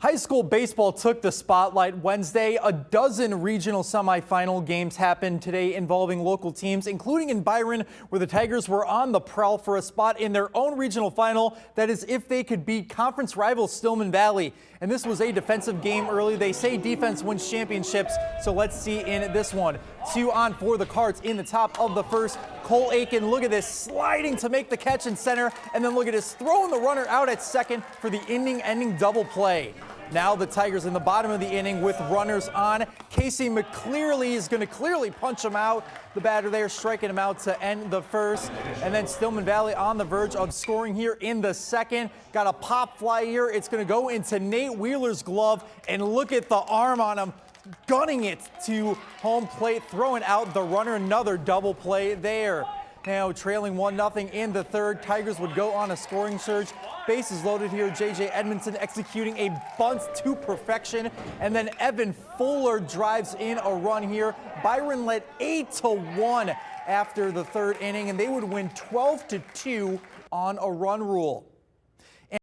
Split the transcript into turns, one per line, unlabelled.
High school baseball took the spotlight Wednesday. A dozen regional semifinal games happened today involving local teams, including in Byron, where the Tigers were on the prowl for a spot in their own regional final. That is, if they could beat conference rival Stillman Valley. And this was a defensive game early. They say defense wins championships, so let's see in this one. 2 on for the Cards in the top of the first. Cole Aiken, look at this, sliding to make the catch in center, and then look at this, throwing the runner out at second for the inning-ending double play. Now the Tigers in the bottom of the inning with runners on. Casey McClearly is going to clearly punch him out. The batter there striking him out to end the first. And then Stillman Valley on the verge of scoring here in the second. Got a pop fly here. It's going to go into Nate Wheeler's glove. And look at the arm on him, gunning it to home plate, throwing out the runner. Another double play there. Now trailing 1-0 in the third. Tigers would go on a scoring surge. Bases loaded here. J.J. Edmondson executing a bunt to perfection. And then Evan Fuller drives in a run here. Byron led 8-1 after the third inning, and they would win 12-2 on a run rule.